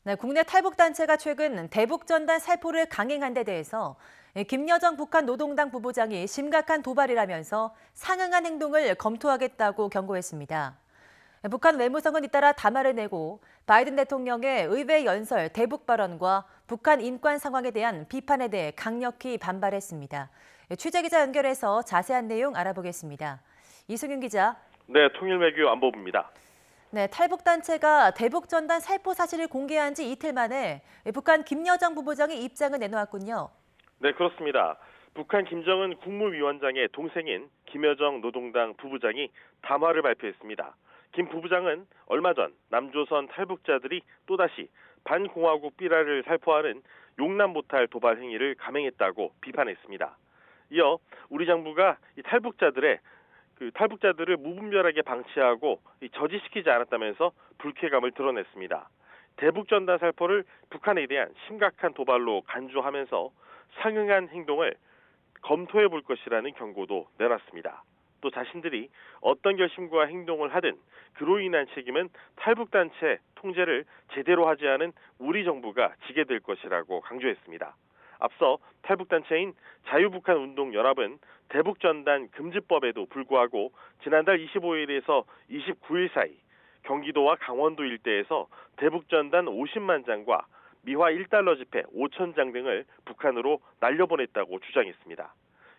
네, 국내 탈북단체가 최근 대북전단 살포를 강행한 데 대해서 김여정 북한 노동당 부부장이 심각한 도발이라면서 상응한 행동을 검토하겠다고 경고했습니다. 북한 외무성은 잇따라 담화를 내고 바이든 대통령의 의회 연설 대북 발언과 북한 인권 상황에 대한 비판에 대해 강력히 반발했습니다. 취재기자 연결해서 자세한 내용 알아보겠습니다. 이승윤 기자. 네, 통일외교 안보부입니다. 네, 탈북단체가 대북전단 살포 사실을 공개한 지 이틀 만에 북한 김여정 부부장이 입장을 내놓았군요. 네, 그렇습니다. 북한 김정은 국무위원장의 동생인 김여정 노동당 부부장이 담화를 발표했습니다. 김 부부장은 얼마 전 남조선 탈북자들이 또다시 반공화국 삐라를 살포하는 용납 못할 도발 행위를 감행했다고 비판했습니다. 이어 우리 정부가 이 탈북자들을 무분별하게 방치하고 저지시키지 않았다면서 불쾌감을 드러냈습니다. 대북전단 살포를 북한에 대한 심각한 도발로 간주하면서 상응한 행동을 검토해 볼 것이라는 경고도 내놨습니다. 또 자신들이 어떤 결심과 행동을 하든 그로 인한 책임은 탈북단체 통제를 제대로 하지 않은 우리 정부가 지게 될 것이라고 강조했습니다. 앞서 탈북단체인 자유북한운동연합은 대북전단 금지법에도 불구하고 지난달 25일에서 29일 사이 경기도와 강원도 일대에서 대북전단 50만 장과 미화 1달러 지폐 5천 장 등을 북한으로 날려보냈다고 주장했습니다.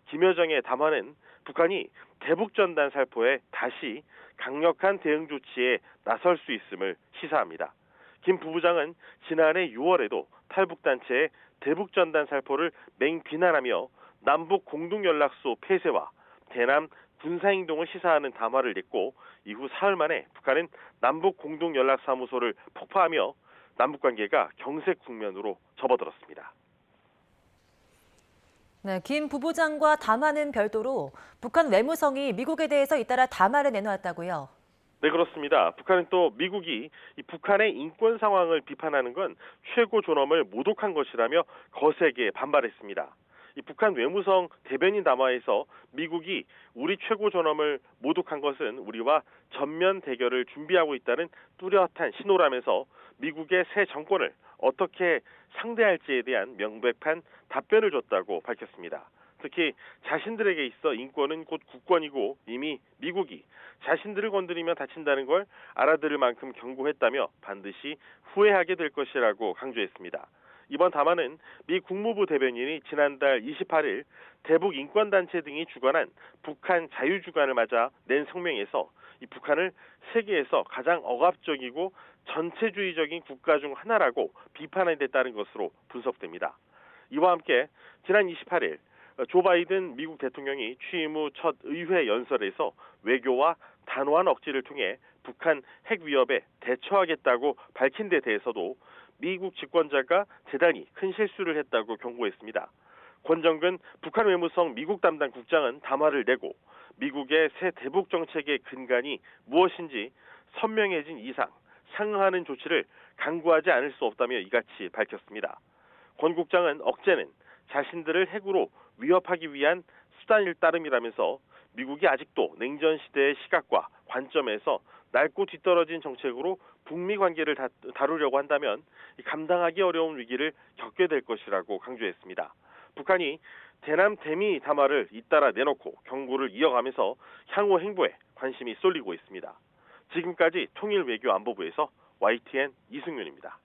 김여정의 담화는 북한이 대북전단 살포에 다시 강력한 대응 조치에 나설 수 있음을 시사합니다. 김 부부장은 지난해 6월에도 탈북단체의 대북전단 살포를 맹비난하며 남북 공동연락소 폐쇄와 대남 군사행동을 시사하는 담화를 냈고 이후 사흘 만에 북한은 남북 공동연락사무소를 폭파하며 남북관계가 경색 국면으로 접어들었습니다. 네, 김 부부장과 담화는 별도로 북한 외무성이 미국에 대해서 잇따라 담화를 내놓았다고요. 네, 그렇습니다. 북한은 또 미국이 이 북한의 인권 상황을 비판하는 건 최고 존엄을 모독한 것이라며 거세게 반발했습니다. 이 북한 외무성 대변인 담화에서 미국이 우리 최고 존엄을 모독한 것은 우리와 전면 대결을 준비하고 있다는 뚜렷한 신호라면서 미국의 새 정권을 어떻게 상대할지에 대한 명백한 답변을 줬다고 밝혔습니다. 특히 자신들에게 있어 인권은 곧 국권이고 이미 미국이 자신들을 건드리면 다친다는 걸 알아들을 만큼 경고했다며 반드시 후회하게 될 것이라고 강조했습니다. 이번 담화는 미 국무부 대변인이 지난달 28일 대북 인권단체 등이 주관한 북한 자유주간을 맞아 낸 성명에서 이 북한을 세계에서 가장 억압적이고 전체주의적인 국가 중 하나라고 비판에 따른 것으로 분석됩니다. 이와 함께 지난 28일 조 바이든 미국 대통령이 취임 후 첫 의회 연설에서 외교와 단호한 억지를 통해 북한 핵 위협에 대처하겠다고 밝힌 데 대해서도 미국 집권자가 대단히 큰 실수를 했다고 경고했습니다. 권정근 북한 외무성 미국 담당 국장은 담화를 내고 미국의 새 대북 정책의 근간이 무엇인지 선명해진 이상 상응하는 조치를 강구하지 않을 수 없다며 이같이 밝혔습니다. 권 국장은 억제는 자신들을 핵으로 위협하기 위한 수단일 따름이라면서 미국이 아직도 냉전 시대의 시각과 관점에서 낡고 뒤떨어진 정책으로 북미 관계를 다루려고 한다면 감당하기 어려운 위기를 겪게 될 것이라고 강조했습니다. 북한이 대남 대미 담화를 잇따라 내놓고 경고를 이어가면서 향후 행보에 관심이 쏠리고 있습니다. 지금까지 통일외교안보부에서 YTN 이승윤입니다.